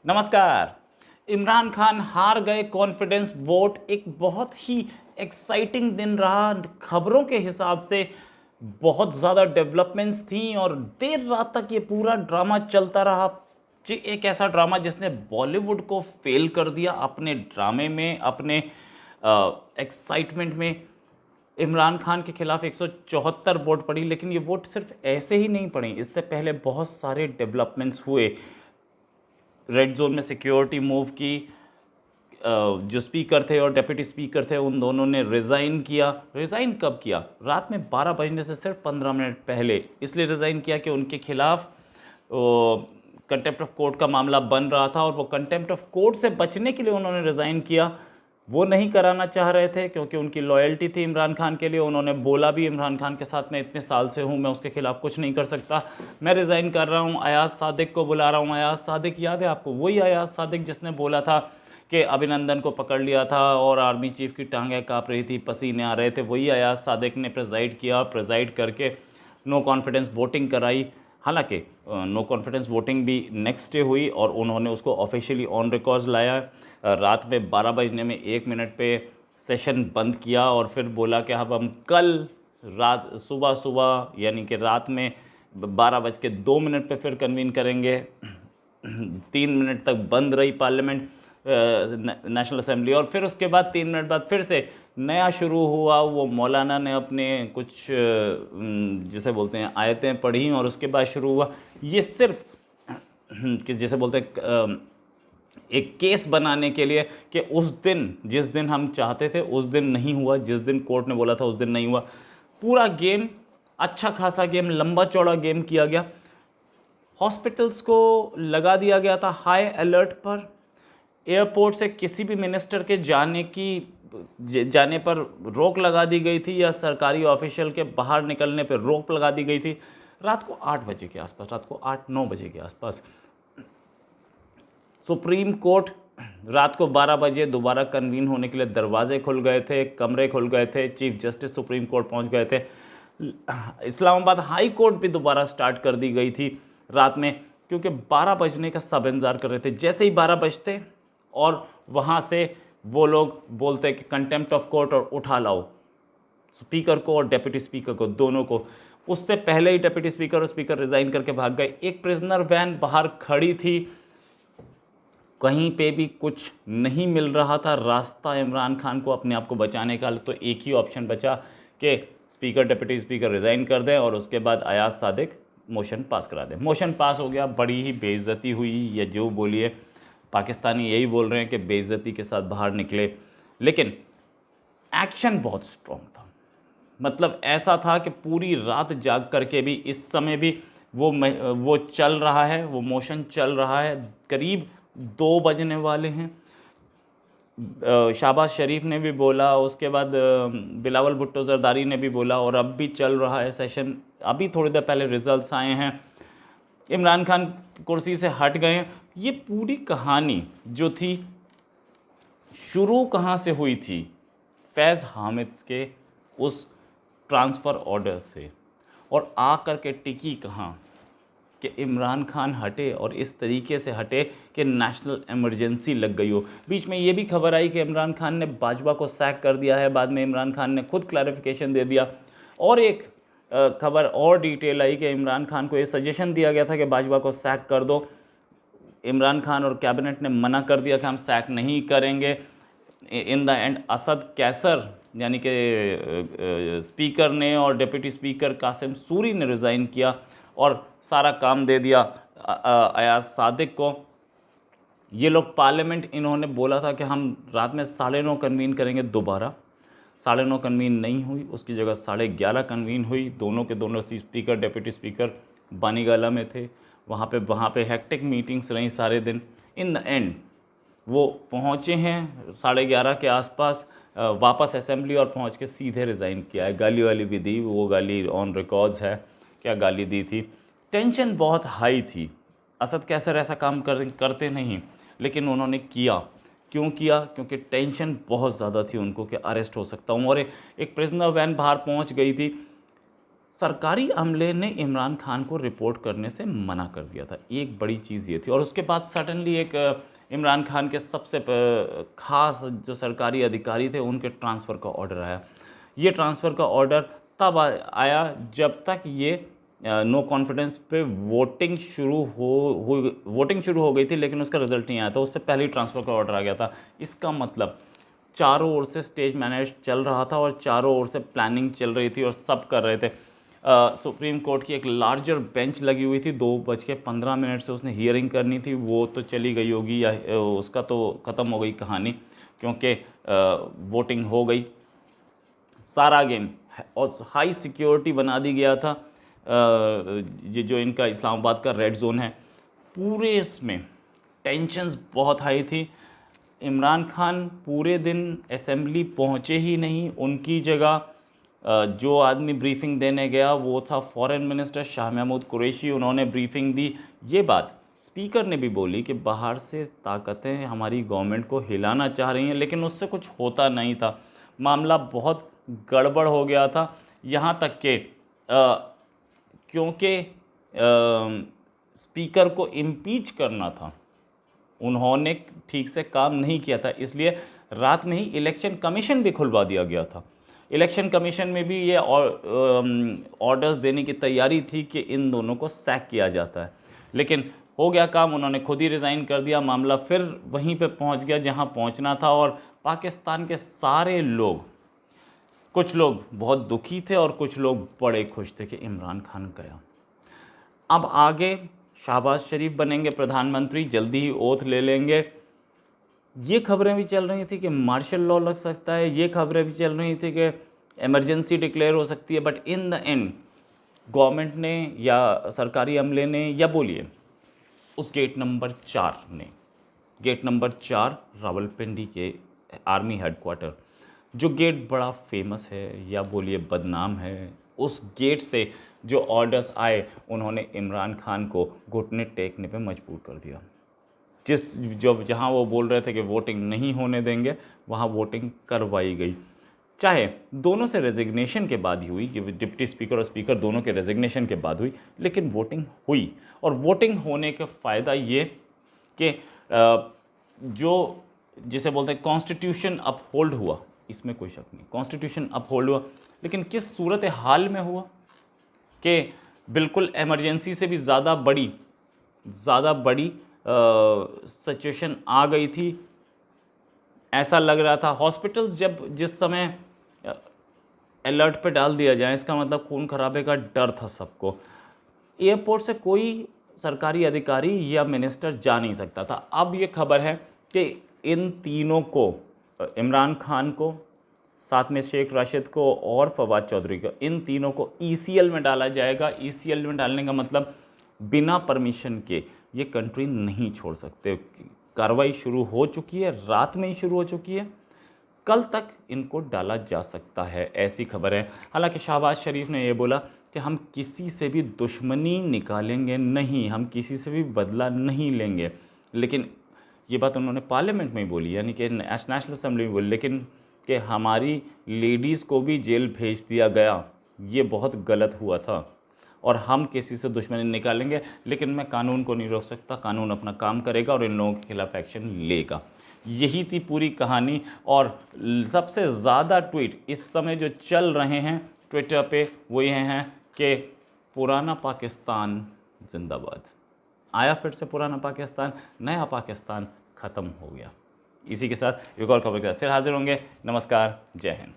नमस्कार। इमरान खान हार गए कॉन्फिडेंस वोट। एक बहुत ही एक्साइटिंग दिन रहा। खबरों के हिसाब से बहुत ज़्यादा डेवलपमेंट्स थी और देर रात तक ये पूरा ड्रामा चलता रहा। जी, एक ऐसा ड्रामा जिसने बॉलीवुड को फेल कर दिया अपने ड्रामे में, अपने एक्साइटमेंट में। इमरान खान के खिलाफ 174 वोट पड़ी, लेकिन ये वोट सिर्फ ऐसे ही नहीं पड़ी, इससे पहले बहुत सारे डेवलपमेंट्स हुए। रेड जोन में सिक्योरिटी मूव की। जो स्पीकर थे और डेप्यूटी स्पीकर थे उन दोनों ने रिज़ाइन किया। रिज़ाइन कब किया? रात में 12 बजने से सिर्फ 15 मिनट पहले। इसलिए रिज़ाइन किया कि उनके खिलाफ कंटेम्प्ट ऑफ कोर्ट का मामला बन रहा था और वो कंटेम्प्ट ऑफ कोर्ट से बचने के लिए उन्होंने रिज़ाइन किया। वो नहीं कराना चाह रहे थे क्योंकि उनकी लॉयल्टी थी इमरान खान के लिए। उन्होंने बोला भी, इमरान खान के साथ मैं इतने साल से हूँ, मैं उसके खिलाफ कुछ नहीं कर सकता, मैं रिज़ाइन कर रहा हूँ, अयाज सादिक को बुला रहा हूँ। अयाज सादिक याद है आपको? वही अयाज सादिक जिसने बोला था कि अभिनंदन को पकड़ लिया था और आर्मी चीफ की टांगें काँप रही थी, पसीने आ रहे थे। वही अयाज सादिक ने प्रेजाइड किया, प्रेजाइड करके नो कॉन्फिडेंस वोटिंग कराई। हालांकि नो कॉन्फिडेंस वोटिंग भी नेक्स्ट डे हुई और उन्होंने उसको ऑफिशियली ऑन रिकॉर्ड लाया। रात में 12 बजने में 1 मिनट पे सेशन बंद किया और फिर बोला कि अब हम कल रात सुबह सुबह यानी कि रात में 12:02 पे फिर कन्वीन करेंगे। 3 मिनट तक बंद रही पार्लियामेंट, नेशनल असेंबली, और फिर उसके बाद 3 मिनट बाद फिर से नया शुरू हुआ। वो मौलाना ने अपने कुछ जिसे बोलते हैं आयतें पढ़ी और उसके बाद शुरू हुआ। ये सिर्फ कि जैसे बोलते हैं एक केस बनाने के लिए कि उस दिन जिस दिन हम चाहते थे उस दिन नहीं हुआ, जिस दिन कोर्ट ने बोला था उस दिन नहीं हुआ। पूरा गेम, अच्छा खासा गेम, लंबा चौड़ा गेम किया गया। हॉस्पिटल्स को लगा दिया गया था हाई अलर्ट पर। एयरपोर्ट से किसी भी मिनिस्टर के जाने पर रोक लगा दी गई थी या सरकारी ऑफिशियल के बाहर निकलने पर रोक लगा दी गई थी। रात को 8 बजे के आसपास, रात को 8-9 बजे के आसपास सुप्रीम कोर्ट रात को 12 बजे दोबारा कन्वीन होने के लिए दरवाजे खुल गए थे, कमरे खुल गए थे, चीफ जस्टिस सुप्रीम कोर्ट पहुंच गए थे। इस्लामाबाद हाई कोर्ट भी दोबारा स्टार्ट कर दी गई थी रात में, क्योंकि 12 बजने का सब इंतजार कर रहे थे। जैसे ही 12 बजते और वहाँ से वो लोग बोलते कि कंटेम्प्ट ऑफ कोर्ट और उठा लाओ स्पीकर को और डेप्यूटी स्पीकर को, दोनों को। उससे पहले ही डेप्यूटी स्पीकर और स्पीकर रिज़ाइन करके भाग गए। एक प्रिजनर वैन बाहर खड़ी थी, कहीं पे भी कुछ नहीं मिल रहा था रास्ता इमरान खान को अपने आप को बचाने का। तो एक ही ऑप्शन बचा कि स्पीकर डेप्यूटी स्पीकर रिज़ाइन कर दें और उसके बाद अयाज सादिक मोशन पास करा दें। मोशन पास हो गया, बड़ी ही बेइज्जती हुई, या जो बोलिए, पाकिस्तानी यही बोल रहे हैं कि बेइज्जती के साथ बाहर निकले। लेकिन एक्शन बहुत स्ट्रॉन्ग था। मतलब ऐसा था कि पूरी रात जाग करके भी इस समय भी वो चल रहा है, वो मोशन चल रहा है। करीब 2 बजने वाले हैं। शाहबाज शरीफ ने भी बोला, उसके बाद बिलावल भुट्टो जरदारी ने भी बोला, और अब भी चल रहा है सेशन। अभी थोड़ी देर पहले रिजल्ट्स आए हैं, इमरान खान कुर्सी से हट गए। ये पूरी कहानी जो थी, शुरू कहाँ से हुई थी? फैज़ हामिद के उस ट्रांसफ़र ऑर्डर से, और आ कर के टिकी कहाँ कि इमरान खान हटे, और इस तरीके से हटे कि नेशनल इमरजेंसी लग गई हो। बीच में ये भी खबर आई कि इमरान खान ने बाजवा को सैक कर दिया है। बाद में इमरान खान ने खुद क्लैरिफिकेशन दे दिया। और एक खबर और डिटेल आई कि इमरान खान को ये सजेशन दिया गया था कि बाजवा को सैक कर दो। इमरान खान और कैबिनेट ने मना कर दिया कि हम सैक नहीं करेंगे। In the end Asad Qaiser यानी कि स्पीकर ने और डिप्टी स्पीकर कासिम सूरी ने रिज़ाइन किया और सारा काम दे दिया अयाज सादिक को। ये लोग पार्लियामेंट, इन्होंने बोला था कि हम रात में 9:30 कन्वीन करेंगे, दोबारा 9:30 कन्वीन नहीं हुई, उसकी जगह 11:30 कन्वीन हुई। दोनों के दोनों स्पीकर डेप्यूटी स्पीकर बानीगाला में थे। वहाँ पे हेक्टिक मीटिंग्स रहीं सारे दिन। इन द एंड वो पहुँचे हैं 11:30 के आसपास वापस असेंबली, और पहुँच के सीधे रिज़ाइन किया है। गाली वाली भी दी, वो गाली ऑन रिकॉर्ड्स है, क्या गाली दी थी। टेंशन बहुत हाई थी। असद कैसर ऐसा काम करते नहीं, लेकिन उन्होंने किया। क्यों किया? क्योंकि टेंशन बहुत ज़्यादा थी उनको कि अरेस्ट हो सकता हूँ। और एक प्रिजनर वैन बाहर पहुँच गई थी। सरकारी अमले ने इमरान खान को रिपोर्ट करने से मना कर दिया था। एक बड़ी चीज़ ये थी। और उसके बाद सडनली एक इमरान खान के सबसे खास जो सरकारी अधिकारी थे उनके ट्रांसफ़र का ऑर्डर आया। ये ट्रांसफ़र का ऑर्डर तब आया जब तक ये नो कॉन्फिडेंस पे वोटिंग शुरू हो गई थी, लेकिन उसका रिजल्ट नहीं आया था। उससे पहले ही ट्रांसफ़र का ऑर्डर आ गया था। इसका मतलब चारों ओर से स्टेज मैनेज चल रहा था और चारों ओर से प्लानिंग चल रही थी और सब कर रहे थे। सुप्रीम कोर्ट की एक लार्जर बेंच लगी हुई थी। 2:15 से उसने हियरिंग करनी थी। वो तो चली गई होगी या उसका तो ख़त्म हो गई कहानी, क्योंकि वोटिंग हो गई। सारा गेम और हाई सिक्योरिटी बना दी गया था। ये जो इनका इस्लामाबाद का रेड जोन है, पूरे इसमें टेंशन्स बहुत हाई थी। इमरान खान पूरे दिन असेंबली पहुँचे ही नहीं। उनकी जगह जो आदमी ब्रीफिंग देने गया वो था फॉरेन मिनिस्टर शाह महमूद कुरैशी। उन्होंने ब्रीफिंग दी। ये बात स्पीकर ने भी बोली कि बाहर से ताकतें हमारी गवर्नमेंट को हिलाना चाह रही हैं, लेकिन उससे कुछ होता नहीं था। मामला बहुत गड़बड़ हो गया था। यहाँ तक कि क्योंकि स्पीकर को इम्पीच करना था, उन्होंने ठीक से काम नहीं किया था, इसलिए रात में ही इलेक्शन कमीशन भी खुलवा दिया गया था। इलेक्शन कमीशन में भी ये ऑर्डर्स देने की तैयारी थी कि इन दोनों को सैक किया जाता है, लेकिन हो गया काम, उन्होंने खुद ही रिज़ाइन कर दिया। मामला फिर वहीं पे पहुंच गया जहां पहुंचना था। और पाकिस्तान के सारे लोग, कुछ लोग बहुत दुखी थे और कुछ लोग बड़े खुश थे कि इमरान खान गया। अब आगे शहबाज शरीफ बनेंगे प्रधानमंत्री, जल्दी ही ओथ ले लेंगे। ये खबरें भी चल रही थी कि मार्शल लॉ लग सकता है। ये खबरें भी चल रही थी कि इमरजेंसी डिक्लेयर हो सकती है। But in the end government ने या सरकारी अमले ने या बोलिए उस गेट नंबर 4 रावलपिंडी के आर्मी हेडक्वार्टर, जो गेट बड़ा फेमस है या बोलिए बदनाम है, उस गेट से जो ऑर्डर्स आए उन्होंने इमरान खान को घुटने टेकने पे मजबूर कर दिया। जहाँ वो बोल रहे थे कि वोटिंग नहीं होने देंगे, वहाँ वोटिंग करवाई गई। चाहे दोनों से रेजिग्नेशन के बाद ही हुई, कि डिप्टी स्पीकर और स्पीकर दोनों के रेजिग्नेशन के बाद हुई, लेकिन वोटिंग हुई। और वोटिंग होने का फ़ायदा ये कि जो जिसे बोलते हैं कॉन्स्टिट्यूशन अपहोल्ड हुआ, इसमें कोई शक नहीं, कॉन्स्टिट्यूशन अपहोल्ड हुआ। लेकिन किस सूरत हाल में हुआ कि बिल्कुल इमरजेंसी से भी ज़्यादा बड़ी सिचुएशन आ गई थी। ऐसा लग रहा था हॉस्पिटल्स जिस समय अलर्ट पे डाल दिया जाए, इसका मतलब खून खराबे का डर था सबको। एयरपोर्ट से कोई सरकारी अधिकारी या मिनिस्टर जा नहीं सकता था। अब ये खबर है कि इन तीनों को, इमरान खान को, साथ में शेख राशिद को और फवाद चौधरी को, इन तीनों को ECL में डाला जाएगा। ECL में डालने का मतलब बिना परमिशन के ये कंट्री नहीं छोड़ सकते। कार्रवाई शुरू हो चुकी है, रात में ही शुरू हो चुकी है। कल तक इनको डाला जा सकता है, ऐसी खबर है। हालांकि शहबाज शरीफ ने यह बोला कि हम किसी से भी दुश्मनी निकालेंगे नहीं, हम किसी से भी बदला नहीं लेंगे। लेकिन ये बात उन्होंने पार्लियामेंट में ही बोली, यानी कि नेशनल असेंबली में बोली, लेकिन कि हमारी लेडीज़ को भी जेल भेज दिया गया, ये बहुत गलत हुआ था और हम किसी से दुश्मनी निकालेंगे। लेकिन मैं कानून को नहीं रोक सकता, कानून अपना काम करेगा और इन लोगों के खिलाफ एक्शन लेगा। यही थी पूरी कहानी। और सबसे ज़्यादा ट्वीट इस समय जो चल रहे हैं ट्विटर पे वो ये हैं कि पुराना पाकिस्तान जिंदाबाद। आया फिर से पुराना पाकिस्तान, नया पाकिस्तान ख़त्म हो गया। इसी के साथ एक और खबर के साथ फिर हाजिर होंगे। नमस्कार, जय हिंद।